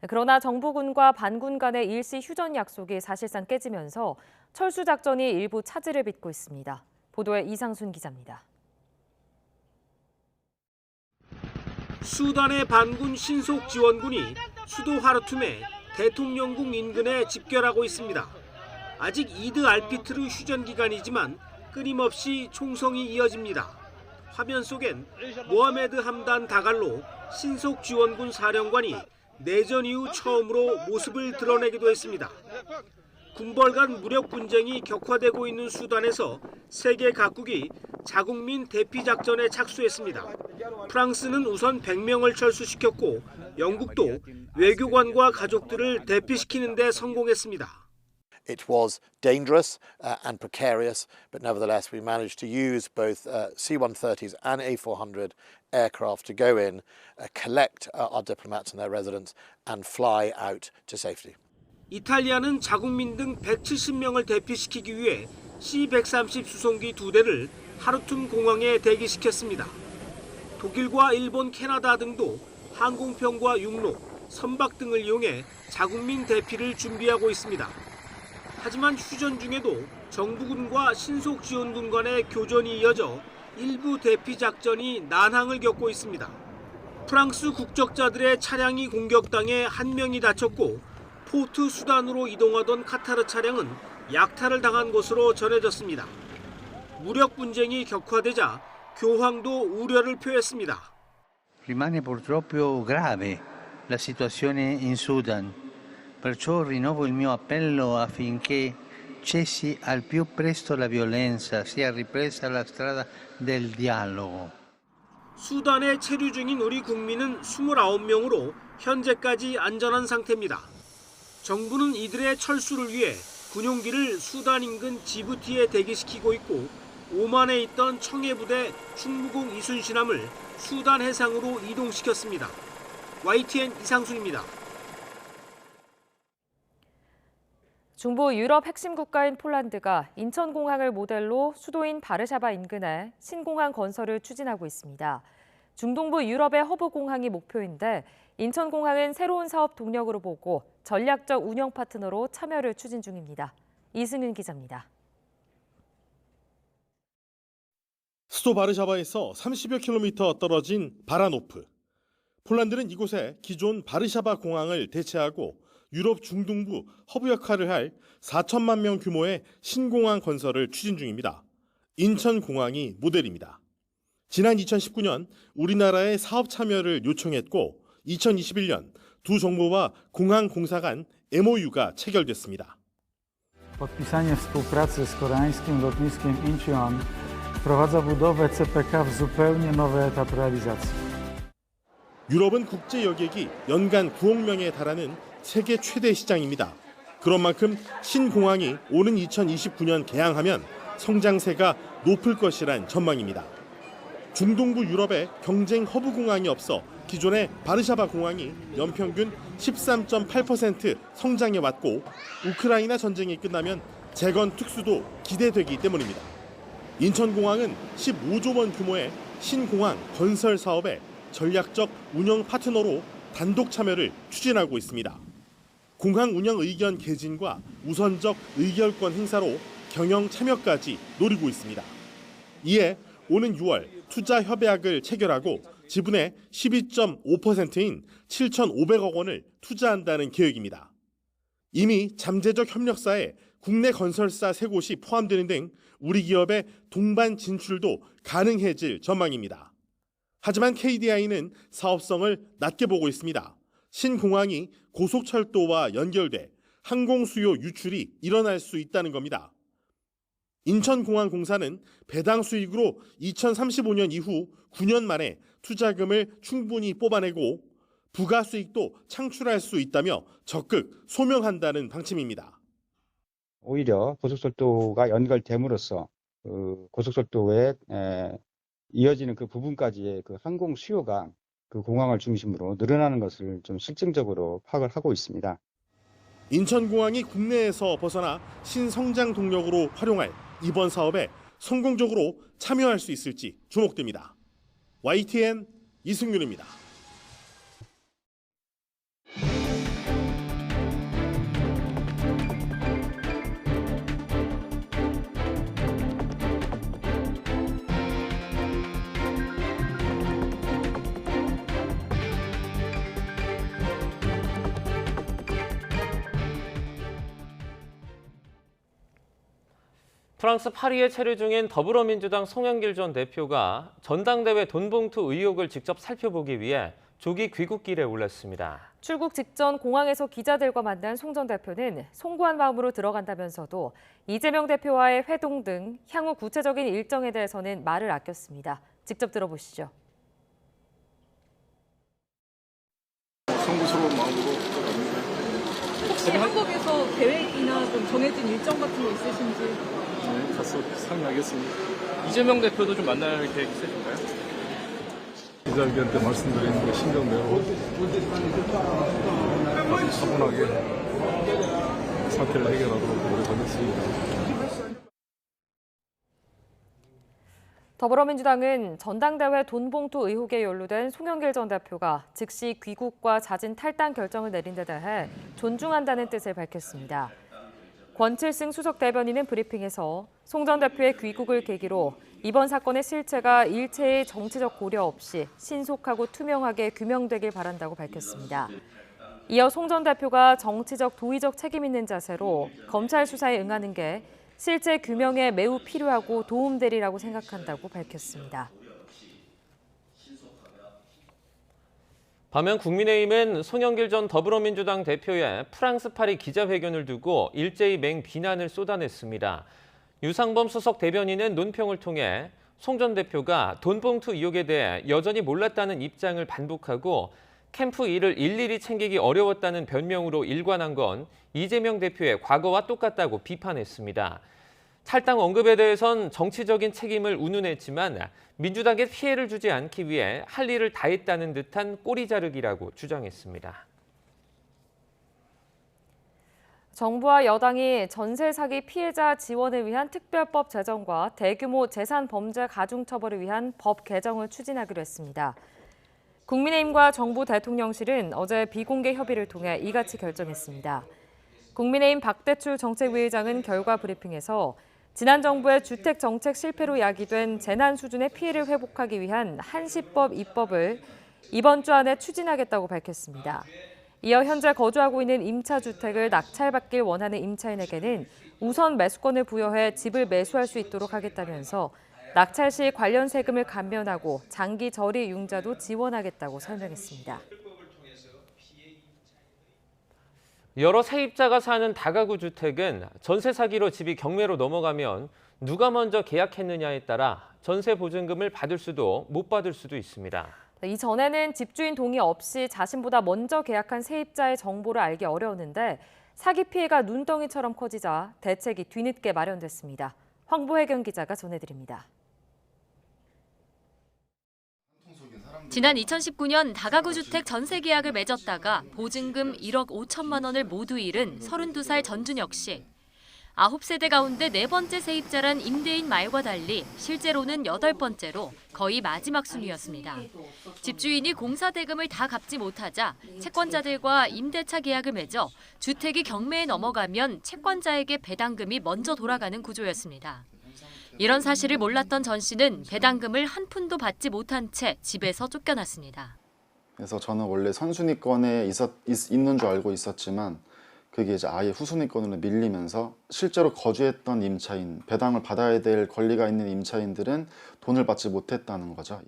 그러나 정부군과 반군 간의 일시 휴전 약속이 사실상 깨지면서 철수 작전이 일부 차질을 빚고 있습니다. 보도에 이상순 기자입니다.
수단의 반군 신속 지원군이 수도 하르툼의 대통령궁 인근에 집결하고 있습니다. 아직 이드 알피트르 휴전 기간이지만 끊임없이 총성이 이어집니다. 화면 속엔 모하메드 함단 다갈로 신속 지원군 사령관이 내전 이후 처음으로 모습을 드러내기도 했습니다. 군벌 간 무력 분쟁이 격화되고 있는 수단에서 세계 각국이 자국민 대피 작전에 착수했습니다. 프랑스는 우선 100명을 철수시켰고 영국도 외교관과 가족들을 대피시키는 데 성공했습니다.
It was dangerous and precarious, but nevertheless we managed to use both C-130s and A-400 aircraft to go in, collect our diplomats and their residents and fly out to safety.
이탈리아는 자국민 등 170명을 대피시키기 위해 C-130 수송기 2대를 하르툼 공항에 대기시켰습니다. 독일과 일본, 캐나다 등도 항공편과 육로, 선박 등을 이용해 자국민 대피를 준비하고 있습니다. 하지만 휴전 중에도 정부군과 신속지원군 간의 교전이 이어져 일부 대피 작전이 난항을 겪고 있습니다. 프랑스 국적자들의 차량이 공격당해 1명이 다쳤고 포트 수단으로 이동하던 카타르 차량은 약탈을 당한 것으로 전해졌습니다. 무력 분쟁이 격화되자 교황도 우려를 표했습니다.
Rimane purtroppo grave la situazione in Sudan. Perciò rinnovo il mio appello affinché cessi al più presto la violenza, sia ripresa la strada del dialogo.
수단에 체류 중인 우리 국민은 29명으로 현재까지 안전한 상태입니다. 정부는 이들의 철수를 위해 군용기를 수단 인근 지부티에 대기시키고 있고 오만에 있던 청해부대 충무공 이순신함을 수단 해상으로 이동시켰습니다. YTN 이상순입니다.
중부 유럽 핵심 국가인 폴란드가 인천공항을 모델로 수도인 바르샤바 인근에 신공항 건설을 추진하고 있습니다. 중동부 유럽의 허브 공항이 목표인데 인천공항은 새로운 사업 동력으로 보고 전략적 운영 파트너로 참여를 추진 중입니다. 이승윤 기자입니다.
수도 바르샤바에서 30여 킬로미터 떨어진 바라노프. 폴란드는 이곳에 기존 바르샤바 공항을 대체하고 유럽 중동부 허브 역할을 할 4천만 명 규모의 신공항 건설을 추진 중입니다. 인천공항이 모델입니다. 지난 2019년 우리나라의 사업 참여를 요청했고 2021년 두 정부와 공항 공사 간 MOU가 체결됐습니다.
Podpisanie współpracy z koreańskim lotniskiem Incheon wprowadza budowę CPK w zupełnie nowy etap realizacji.
유럽은 국제 여객이 연간 9억 명에 달하는 세계 최대 시장입니다. 그런 만큼 신공항이 오는 2029년 개항하면 성장세가 높을 것이란 전망입니다. 중동부 유럽에 경쟁 허브 공항이 없어 기존의 바르샤바 공항이 연평균 13.8% 성장해왔고 우크라이나 전쟁이 끝나면 재건 특수도 기대되기 때문입니다. 인천공항은 15조 원 규모의 신공항 건설 사업에 전략적 운영 파트너로 단독 참여를 추진하고 있습니다. 공항 운영 의견 개진과 우선적 의결권 행사로 경영 참여까지 노리고 있습니다. 이에 오는 6월 투자 협약을 체결하고 지분의 12.5%인 7,500억 원을 투자한다는 계획입니다. 이미 잠재적 협력사에 국내 건설사 3곳이 포함되는 등 우리 기업의 동반 진출도 가능해질 전망입니다. 하지만 KDI는 사업성을 낮게 보고 있습니다. 신공항이 고속철도와 연결돼 항공 수요 유출이 일어날 수 있다는 겁니다. 인천공항공사는 배당 수익으로 2035년 이후 9년 만에 투자금을 충분히 뽑아내고 부가 수익도 창출할 수 있다며 적극 소명한다는 방침입니다.
오히려 고속철도가 연결됨으로써 고속철도에 이어지는 그 부분까지의 그 항공 수요가 그 공항을 중심으로 늘어나는 것을 좀 실증적으로 파악을 하고 있습니다.
인천공항이 국내에서 벗어나 신성장 동력으로 활용할 이번 사업에 성공적으로 참여할 수 있을지 주목됩니다. YTN 이승윤입니다.
프랑스 파리에 체류 중인 더불어민주당 송영길 전 대표가 전당대회 돈봉투 의혹을 직접 살펴보기 위해 조기 귀국길에 올랐습니다.
출국 직전 공항에서 기자들과 만난 송 전 대표는 송구한 마음으로 들어간다면서도 이재명 대표와의 회동 등 향후 구체적인 일정에 대해서는 말을 아꼈습니다. 직접 들어보시죠.
송구스러운 마음으로 들어갑니다.
혹시 한국에서 계획이나 좀 정해진 일정 같은 거 있으신지?
네, 가서 상의하겠습니다. 이재명 대표도 좀 만날 계획 있으신가요? 기자회견 때 말씀드린 그 신경대로 아주 차분하게 사태를 해결하도록 노력하겠습니다.
더불어민주당은 전당대회 돈봉투 의혹에 연루된 송영길 전 대표가 즉시 귀국과 자진 탈당 결정을 내린 데 대해 존중한다는 뜻을 밝혔습니다. 권칠승 수석 대변인은 브리핑에서 송 전 대표의 귀국을 계기로 이번 사건의 실체가 일체의 정치적 고려 없이 신속하고 투명하게 규명되길 바란다고 밝혔습니다. 이어 송 전 대표가 정치적 도의적 책임 있는 자세로 검찰 수사에 응하는 게 실제 규명에 매우 필요하고 도움되리라고 생각한다고 밝혔습니다.
반면 국민의힘은 송영길 전 더불어민주당 대표의 프랑스 파리 기자회견을 두고 일제히 맹비난을 쏟아냈습니다. 유상범 수석 대변인은 논평을 통해 송 전 대표가 돈봉투 의혹에 대해 여전히 몰랐다는 입장을 반복하고 캠프 일을 일일이 챙기기 어려웠다는 변명으로 일관한 건 이재명 대표의 과거와 똑같다고 비판했습니다. 탈당 언급에 대해선 정치적인 책임을 운운했지만 민주당에 피해를 주지 않기 위해 할 일을 다했다는 듯한 꼬리 자르기라고 주장했습니다.
정부와 여당이 전세 사기 피해자 지원을 위한 특별법 제정과 대규모 재산 범죄 가중 처벌을 위한 법 개정을 추진하기로 했습니다. 국민의힘과 정부 대통령실은 어제 비공개 협의를 통해 이같이 결정했습니다. 국민의힘 박대출 정책위의장은 결과 브리핑에서 지난 정부의 주택 정책 실패로 야기된 재난 수준의 피해를 회복하기 위한 한시법 입법을 이번 주 안에 추진하겠다고 밝혔습니다. 이어 현재 거주하고 있는 임차주택을 낙찰받길 원하는 임차인에게는 우선 매수권을 부여해 집을 매수할 수 있도록 하겠다면서 낙찰 시 관련 세금을 감면하고 장기 저리 융자도 지원하겠다고 설명했습니다.
여러 세입자가 사는 다가구 주택은 전세 사기로 집이 경매로 넘어가면 누가 먼저 계약했느냐에 따라 전세 보증금을 받을 수도 못 받을 수도 있습니다.
이전에는 집주인 동의 없이 자신보다 먼저 계약한 세입자의 정보를 알기 어려웠는데 사기 피해가 눈덩이처럼 커지자 대책이 뒤늦게 마련됐습니다. 황보혜경 기자가 전해드립니다.
지난 2019년 다가구 주택 전세 계약을 맺었다가 보증금 1억 5천만 원을 모두 잃은 32살 전준혁 씨. 9세대 가운데 4번째 세입자란 임대인 말과 달리 실제로는 8번째로 거의 마지막 순위였습니다. 집주인이 공사 대금을 다 갚지 못하자 채권자들과 임대차 계약을 맺어 주택이 경매에 넘어가면 채권자에게 배당금이 먼저 돌아가는 구조였습니다. 이런 사실을 몰랐던 전 씨는 배당금을 한 푼도 받지 못한 채 집에서 쫓겨났습니다.
그래서 저는 원래 선순위권에 있는 줄 알고 있었지만 그게 이제 아예 후순위권으로 밀리면서 실제로 거주했던 임차인, 배당을 받아야 될 권리가 있는 임차인들은 돈을 받지 못했다는 거죠.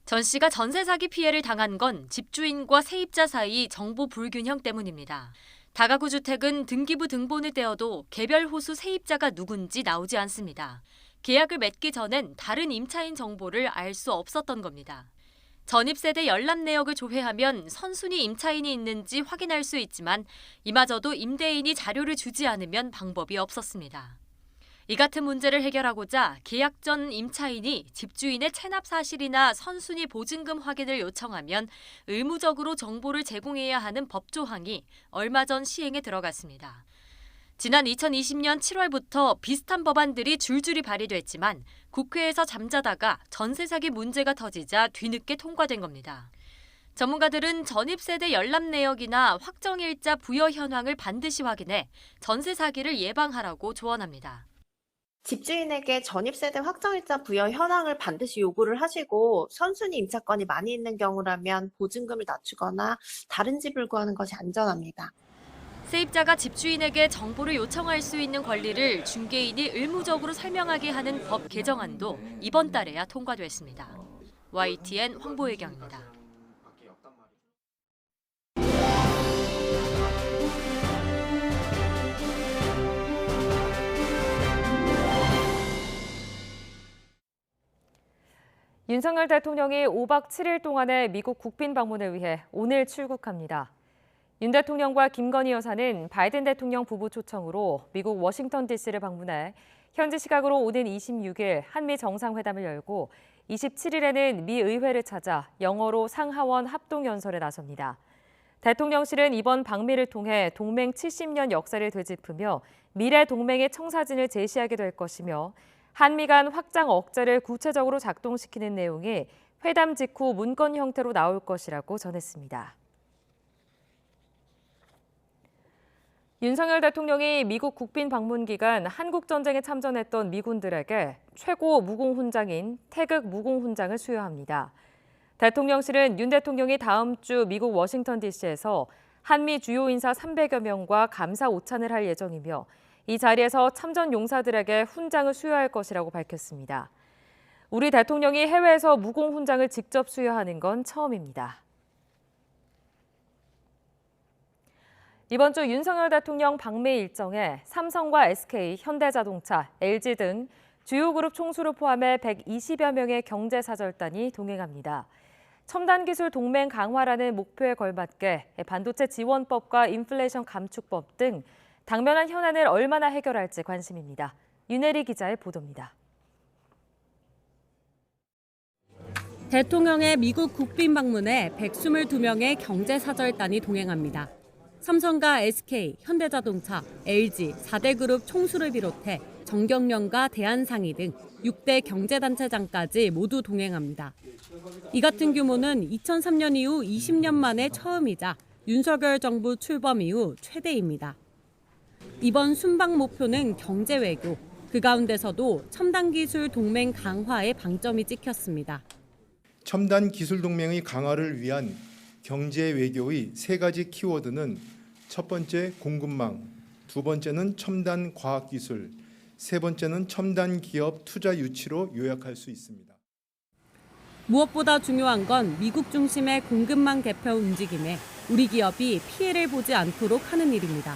전 씨가 전세 사기 피해를 당한 건 집주인과 세입자 사이 정보 불균형 때문입니다. 다가구 주택은 등기부 등본을 떼어도 개별 호수 세입자가 누군지 나오지 않습니다. 계약을 맺기 전엔 다른 임차인 정보를 알 수 없었던 겁니다. 전입세대 열람 내역을 조회하면 선순위 임차인이 있는지 확인할 수 있지만 이마저도 임대인이 자료를 주지 않으면 방법이 없었습니다. 이 같은 문제를 해결하고자 계약 전 임차인이 집주인의 체납 사실이나 선순위 보증금 확인을 요청하면 의무적으로 정보를 제공해야 하는 법 조항이 얼마 전 시행에 들어갔습니다. 지난 2020년 7월부터 비슷한 법안들이 줄줄이 발의됐지만 국회에서 잠자다가 전세 사기 문제가 터지자 뒤늦게 통과된 겁니다. 전문가들은 전입세대 열람 내역이나 확정일자 부여 현황을 반드시 확인해 전세 사기를 예방하라고 조언합니다.
집주인에게 전입세대 확정일자 부여 현황을 반드시 요구를 하시고 선순위 임차권이 많이 있는 경우라면 보증금을 낮추거나 다른 집을 구하는 것이 안전합니다.
세입자가 집주인에게 정보를 요청할 수 있는 권리를 중개인이 의무적으로 설명하게 하는 법 개정안도 이번 달에야 통과됐습니다. YTN 황보혜경입니다.
윤석열 대통령이 5박 7일 동안의 미국 국빈 방문을 위해 오늘 출국합니다. 윤 대통령과 김건희 여사는 바이든 대통령 부부 초청으로 미국 워싱턴 DC를 방문해 현지 시각으로 오는 26일 한미 정상회담을 열고 27일에는 미 의회를 찾아 영어로 상하원 합동연설에 나섭니다. 대통령실은 이번 방미를 통해 동맹 70년 역사를 되짚으며 미래 동맹의 청사진을 제시하게 될 것이며 한미 간 확장 억제를 구체적으로 작동시키는 내용이 회담 직후 문건 형태로 나올 것이라고 전했습니다. 윤석열 대통령이 미국 국빈 방문 기간 한국 전쟁에 참전했던 미군들에게 최고 무공훈장인 태극 무공훈장을 수여합니다. 대통령실은 윤 대통령이 다음 주 미국 워싱턴 DC에서 한미 주요 인사 300여 명과 감사 오찬을 할 예정이며 이 자리에서 참전 용사들에게 훈장을 수여할 것이라고 밝혔습니다. 우리 대통령이 해외에서 무공훈장을 직접 수여하는 건 처음입니다. 이번 주 윤석열 대통령 방미 일정에 삼성과 SK, 현대자동차, LG 등 주요 그룹 총수를 포함해 120여 명의 경제사절단이 동행합니다. 첨단기술 동맹 강화라는 목표에 걸맞게 반도체 지원법과 인플레이션 감축법 등 당면한 현안을 얼마나 해결할지 관심입니다. 윤혜리 기자의 보도입니다.
대통령의 미국 국빈 방문에 122명의 경제사절단이 동행합니다. 삼성과 SK, 현대자동차, LG 4대 그룹 총수를 비롯해 정경련과 대한상의 등 6대 경제단체장까지 모두 동행합니다. 이 같은 규모는 2003년 이후 20년 만에 처음이자 윤석열 정부 출범 이후 최대입니다. 이번 순방 목표는 경제 외교, 그 가운데서도 첨단 기술 동맹 강화에 방점이 찍혔습니다.
첨단 기술 동맹의 강화를 위한 경제 외교의 세 가지 키워드는 첫 번째 공급망, 두 번째는 첨단 과학기술, 세 번째는 첨단 기업 투자 유치로 요약할 수 있습니다.
무엇보다 중요한 건 미국 중심의 공급망 개편 움직임에 우리 기업이 피해를 보지 않도록 하는 일입니다.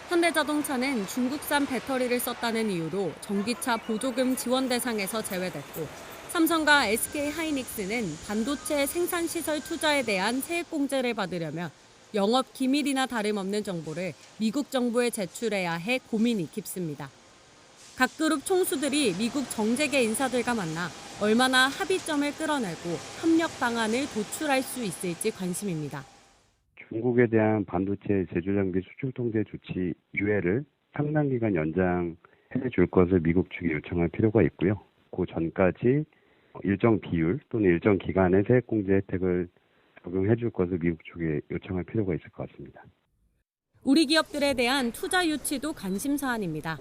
현대자동차는 중국산 배터리를 썼다는 이유로 전기차 보조금 지원 대상에서 제외됐고 삼성과 SK하이닉스는 반도체 생산시설 투자에 대한 세액공제를 받으려면 영업 기밀이나 다름없는 정보를 미국 정부에 제출해야 해 고민이 깊습니다. 각 그룹 총수들이 미국 정재계 인사들과 만나 얼마나 합의점을 끌어내고 협력 방안을 도출할 수 있을지 관심입니다.
중국에 대한 반도체 제조장비 수출 통제 조치 유예를 상당 기간 연장해 줄 것을 미국 측에 요청할 필요가 있고요. 그 전까지 일정 비율 또는 일정 기간의 세액공제 혜택을 적용해 줄 것을 미국 측에 요청할 필요가 있을 것 같습니다.
우리 기업들에 대한 투자 유치도 관심 사안입니다.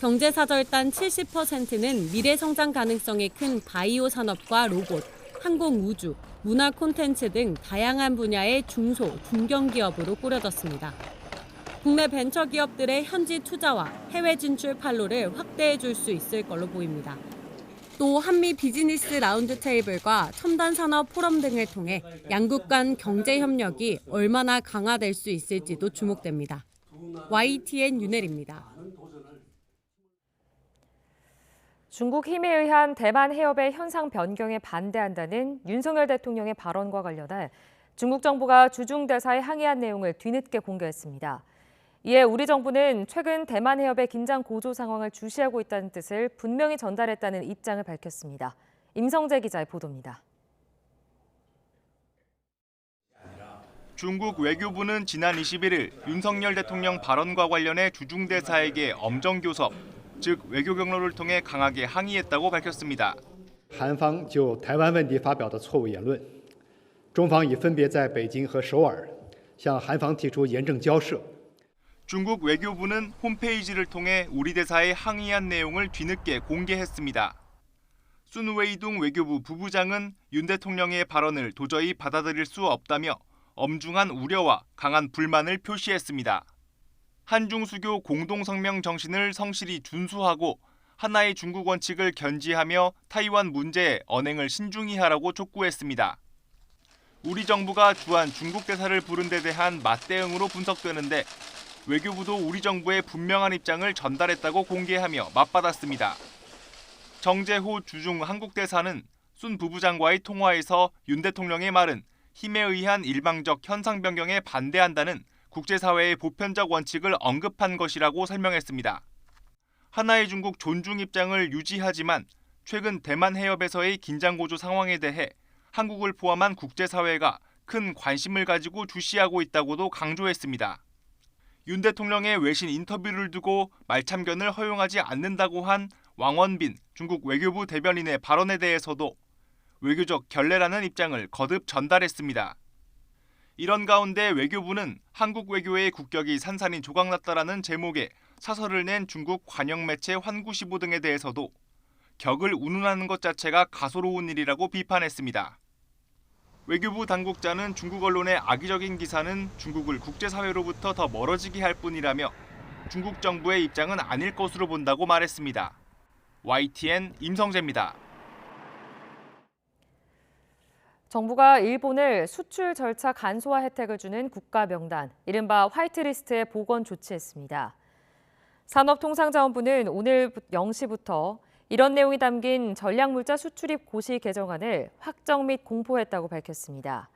경제사절단 70%는 미래 성장 가능성이 큰 바이오 산업과 로봇, 항공 우주, 문화 콘텐츠 등 다양한 분야의 중소, 중견기업으로 꾸려졌습니다. 국내 벤처 기업들의 현지 투자와 해외 진출 판로를 확대해 줄 수 있을 걸로 보입니다. 또 한미 비즈니스 라운드 테이블과 첨단 산업 포럼 등을 통해 양국 간 경제 협력이 얼마나 강화될 수 있을지도 주목됩니다. YTN 윤혜리입니다.
중국 힘에 의한 대만 해협의 현상 변경에 반대한다는 윤석열 대통령의 발언과 관련해 중국 정부가 주중 대사에 항의한 내용을 뒤늦게 공개했습니다. 이에 우리 정부는 최근 대만 해협의 긴장 고조 상황을 주시하고 있다는 뜻을 분명히 전달했다는 입장을 밝혔습니다. 임성재 기자의 보도입니다.
중국 외교부는 지난 21일 윤석열 대통령 발언과 관련해 주중 대사에게 엄정 교섭, 즉 외교 경로를 통해 강하게 항의했다고 밝혔습니다.
韩方就台湾问题发表的错误言论，中方已分别在北京和首尔向韩方提出严正交涉。
중국 외교부는 홈페이지를 통해 우리 대사에 항의한 내용을 뒤늦게 공개했습니다. 순웨이둥 외교부 부부장은 윤 대통령의 발언을 도저히 받아들일 수 없다며 엄중한 우려와 강한 불만을 표시했습니다. 한중수교 공동성명 정신을 성실히 준수하고 하나의 중국 원칙을 견지하며 타이완 문제에 언행을 신중히 하라고 촉구했습니다. 우리 정부가 주한 중국 대사를 부른 데 대한 맞대응으로 분석되는데 외교부도 우리 정부의 분명한 입장을 전달했다고 공개하며 맞받았습니다. 정재호 주중 한국 대사는 순 부부장과의 통화에서 윤 대통령의 말은 힘에 의한 일방적 현상 변경에 반대한다는 국제사회의 보편적 원칙을 언급한 것이라고 설명했습니다. 하나의 중국 존중 입장을 유지하지만 최근 대만 해협에서의 긴장 고조 상황에 대해 한국을 포함한 국제사회가 큰 관심을 가지고 주시하고 있다고도 강조했습니다. 윤 대통령의 외신 인터뷰를 두고 말참견을 허용하지 않는다고 한 왕원빈 중국 외교부 대변인의 발언에 대해서도 외교적 결례라는 입장을 거듭 전달했습니다. 이런 가운데 외교부는 한국 외교의 국격이 산산이 조각났다라는 제목의 사설을 낸 중국 관영 매체 환구시보 등에 대해서도 격을 운운하는 것 자체가 가소로운 일이라고 비판했습니다. 외교부 당국자는 중국 언론의 악의적인 기사는 중국을 국제사회로부터 더 멀어지게 할 뿐이라며 중국 정부의 입장은 아닐 것으로 본다고 말했습니다. YTN 임성재입니다.
정부가 일본을 수출 절차 간소화 혜택을 주는 국가 명단, 이른바 화이트리스트에 복원 조치했습니다. 산업통상자원부는 오늘 0시부터 이런 내용이 담긴 전략물자 수출입 고시 개정안을 확정 및 공포했다고 밝혔습니다.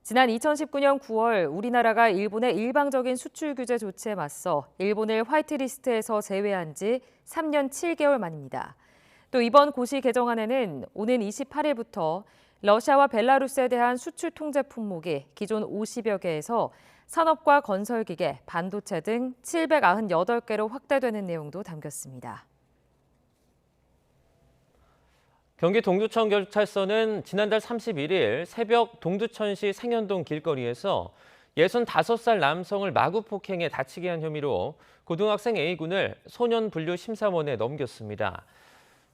지난 2019년 9월 우리나라가 일본의 일방적인 수출 규제 조치에 맞서 일본을 화이트리스트에서 제외한 지 3년 7개월 만입니다. 또 이번 고시 개정안에는 오는 28일부터 러시아와 벨라루스에 대한 수출 통제 품목이 기존 50여 개에서 산업과 건설기계, 반도체 등 798개로 확대되는 내용도 담겼습니다.
경기 동두천 경찰서는 지난달 31일 새벽 동두천시 생현동 길거리에서 65살 남성을 마구 폭행해 다치게 한 혐의로 고등학생 A군을 소년분류심사원에 넘겼습니다.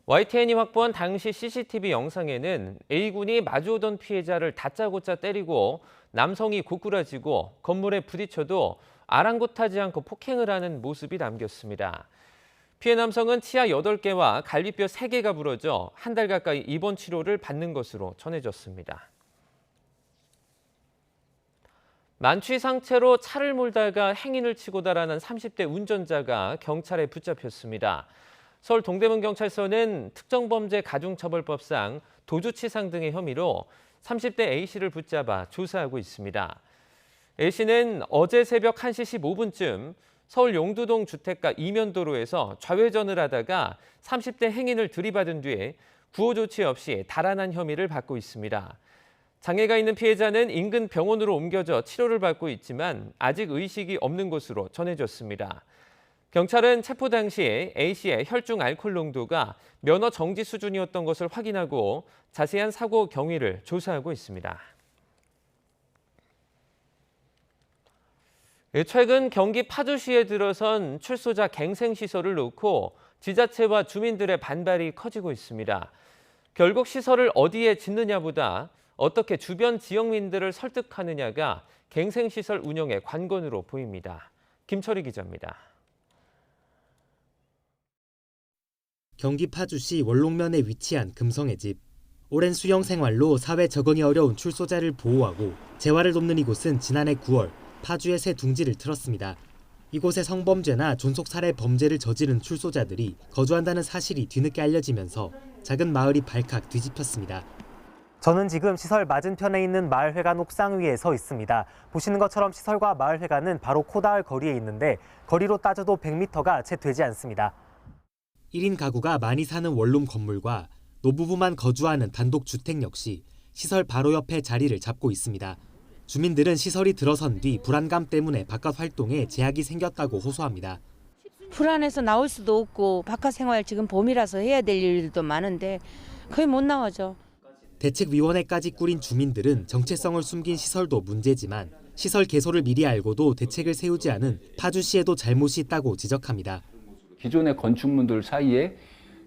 YTN이 확보한 당시 CCTV 영상에는 A군이 마주오던 피해자를 다짜고짜 때리고 남성이 고꾸라지고 건물에 부딪혀도 아랑곳하지 않고 폭행을 하는 모습이 담겼습니다. 피해 남성은 치아 8개와 갈비뼈 3개가 부러져 한 달 가까이 입원 치료를 받는 것으로 전해졌습니다. 만취 상태로 차를 몰다가 행인을 치고 달아난 30대 운전자가 경찰에 붙잡혔습니다. 서울 동대문경찰서는 특정범죄 가중처벌법상 도주치상 등의 혐의로 30대 A씨를 붙잡아 조사하고 있습니다. A씨는 어제 새벽 1시 15분쯤 서울 용두동 주택가 이면도로에서 좌회전을 하다가 30대 행인을 들이받은 뒤에 구호 조치 없이 달아난 혐의를 받고 있습니다. 장애가 있는 피해자는 인근 병원으로 옮겨져 치료를 받고 있지만 아직 의식이 없는 것으로 전해졌습니다. 경찰은 체포 당시 A씨의 혈중 알코올 농도가 면허 정지 수준이었던 것을 확인하고 자세한 사고 경위를 조사하고 있습니다. 최근 경기 파주시에 들어선 출소자 갱생시설을 놓고 지자체와 주민들의 반발이 커지고 있습니다. 결국 시설을 어디에 짓느냐보다 어떻게 주변 지역민들을 설득하느냐가 갱생시설 운영의 관건으로 보입니다. 김철희 기자입니다.
경기 파주시 원롱면에 위치한 금성의 집. 오랜 수영 생활로 사회 적응이 어려운 출소자를 보호하고 재활을 돕는 이곳은 지난해 9월 파주의 새 둥지를 틀었습니다. 이곳에 성범죄나 존속살해 범죄를 저지른 출소자들이 거주한다는 사실이 뒤늦게 알려지면서 작은 마을이 발칵 뒤집혔습니다. 저는 지금 시설 맞은편에 있는 마을회관 옥상 위에 서 있습니다. 보시는 것처럼 시설과 마을회관은 바로 코다할 거리에 있는데 거리로 따져도 100m가 채 되지 않습니다. 1인 가구가 많이 사는 원룸 건물과 노부부만 거주하는 단독주택 역시 시설 바로 옆에 자리를 잡고 있습니다. 주민들은 시설이 들어선 뒤 불안감 때문에 바깥 활동에 제약이 생겼다고 호소합니다.
불안해서 나올 수도 없고 바깥 생활 지금 봄이라서 해야 될 일도 많은데 거의 못 나와죠.
대책위원회까지 꾸린 주민들은 정체성을 숨긴 시설도 문제지만 시설 개소를 미리 알고도 대책을 세우지 않은 파주시에도 잘못이 있다고 지적합니다.
기존의 건축물들 사이에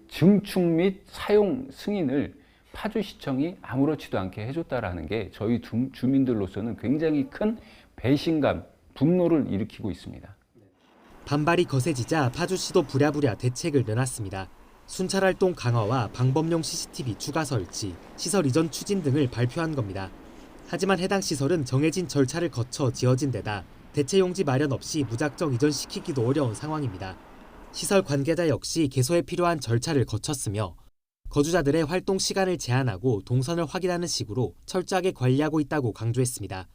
증축 및 사용 승인을 파주시청이 아무렇지도 않게 해줬다라는 게 저희 주민들로서는 굉장히 큰 배신감, 분노를 일으키고 있습니다.
반발이 거세지자 파주시도 부랴부랴 대책을 내놨습니다. 순찰활동 강화와 방범용 CCTV 추가 설치, 시설 이전 추진 등을 발표한 겁니다. 하지만 해당 시설은 정해진 절차를 거쳐 지어진 데다 대체 용지 마련 없이 무작정 이전시키기도 어려운 상황입니다. 시설 관계자 역시 개소에 필요한 절차를 거쳤으며 거주자들의 활동 시간을 제한하고 동선을 확인하는 식으로 철저하게 관리하고 있다고 강조했습니다.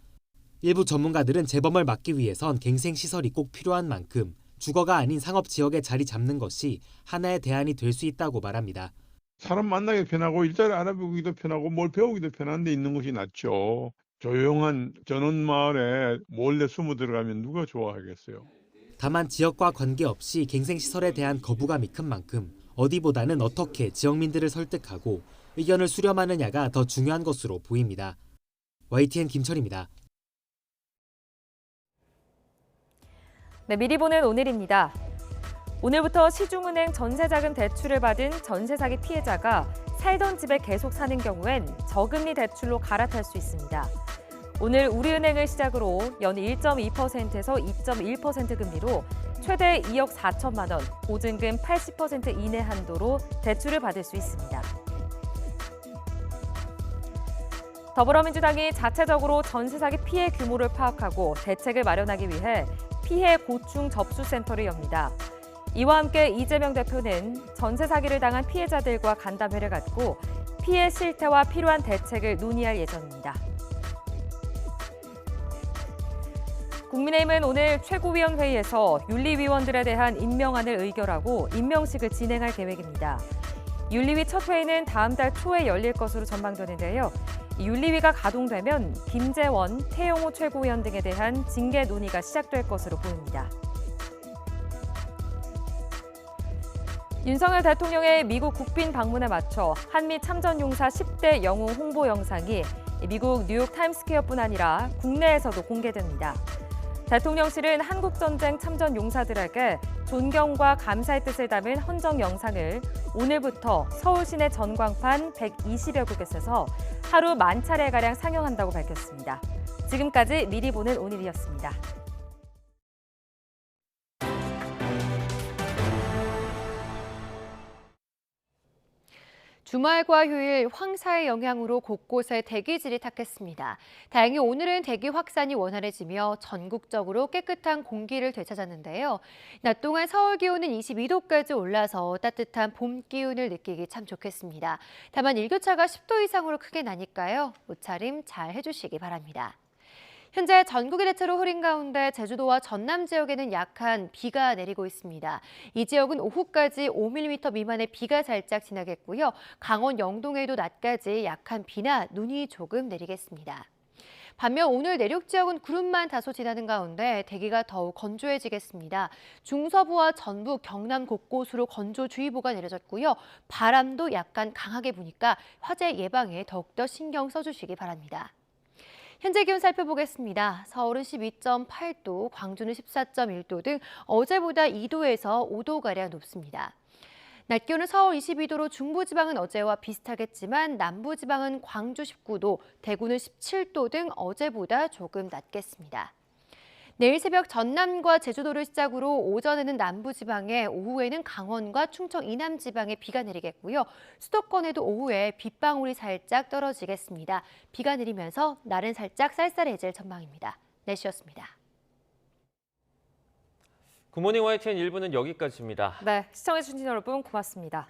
일부 전문가들은 재범을 막기 위해선 갱생시설이 꼭 필요한 만큼 주거가 아닌 상업지역에 자리 잡는 것이 하나의 대안이 될 수 있다고 말합니다.
사람 만나기 편하고 일자리 알아보기도 편하고 뭘 배우기도 편한 데 있는 것이 낫죠. 조용한 전원마을에 몰래 숨어 들어가면 누가 좋아하겠어요.
다만 지역과 관계없이 갱생시설에 대한 거부감이 큰 만큼 어디보다는 어떻게 지역민들을 설득하고 의견을 수렴하느냐가 더 중요한 것으로 보입니다. YTN 김철입니다.
네, 미리 보는 오늘입니다. 오늘부터 시중은행 전세자금 대출을 받은 전세 사기 피해자가 살던 집에 계속 사는 경우엔 저금리 대출로 갈아탈 수 있습니다. 오늘 우리은행을 시작으로 연이 1.2%에서 2.1% 금리로 최대 2억 4천만 원, 보증금 80% 이내 한도로 대출을 받을 수 있습니다. 더불어민주당이 자체적으로 전세 사기 피해 규모를 파악하고 대책을 마련하기 위해 피해 고충 접수센터를 엽니다. 이와 함께 이재명 대표는 전세 사기를 당한 피해자들과 간담회를 갖고 피해 실태와 필요한 대책을 논의할 예정입니다. 국민의힘은 오늘 최고위원회의에서 윤리위원들에 대한 임명안을 의결하고 임명식을 진행할 계획입니다. 윤리위 첫 회의는 다음 달 초에 열릴 것으로 전망되는데요. 윤리위가 가동되면 김재원, 태영호 최고위원 등에 대한 징계 논의가 시작될 것으로 보입니다. 윤석열 대통령의 미국 국빈 방문에 맞춰 한미 참전용사 10대 영웅 홍보 영상이 미국 뉴욕 타임스퀘어뿐 아니라 국내에서도 공개됩니다. 대통령실은 한국전쟁 참전 용사들에게 존경과 감사의 뜻을 담은 헌정 영상을 오늘부터 서울 시내 전광판 120여 곳에서 하루 10,000차례가량 상영한다고 밝혔습니다. 지금까지 미리 보는 오늘이었습니다.
주말과 휴일 황사의 영향으로 곳곳에 대기질이 탁했습니다. 다행히 오늘은 대기 확산이 원활해지며 전국적으로 깨끗한 공기를 되찾았는데요. 낮 동안 서울 기온은 22도까지 올라서 따뜻한 봄 기운을 느끼기 참 좋겠습니다. 다만 일교차가 10도 이상으로 크게 나니까요. 옷차림 잘 해주시기 바랍니다. 현재 전국이 대체로 흐린 가운데 제주도와 전남 지역에는 약한 비가 내리고 있습니다. 이 지역은 오후까지 5mm 미만의 비가 살짝 지나겠고요. 강원 영동에도 낮까지 약한 비나 눈이 조금 내리겠습니다. 반면 오늘 내륙 지역은 구름만 다소 지나는 가운데 대기가 더욱 건조해지겠습니다. 중서부와 전북, 경남 곳곳으로 건조주의보가 내려졌고요. 바람도 약간 강하게 부니까 화재 예방에 더욱더 신경 써주시기 바랍니다. 현재 기온 살펴보겠습니다. 서울은 12.8도, 광주는 14.1도 등 어제보다 2도에서 5도가량 높습니다. 낮 기온은 서울 22도로 중부지방은 어제와 비슷하겠지만 남부지방은 광주 19도, 대구는 17도 등 어제보다 조금 낮겠습니다. 내일 새벽 전남과 제주도를 시작으로 오전에는 남부지방에, 오후에는 강원과 충청 이남지방에 비가 내리겠고요. 수도권에도 오후에 빗방울이 살짝 떨어지겠습니다. 비가 내리면서 날은 살짝 쌀쌀해질 전망입니다. 날씨였습니다.
굿모닝 YTN 1부는 여기까지입니다.
네, 시청해주신 여러분 고맙습니다.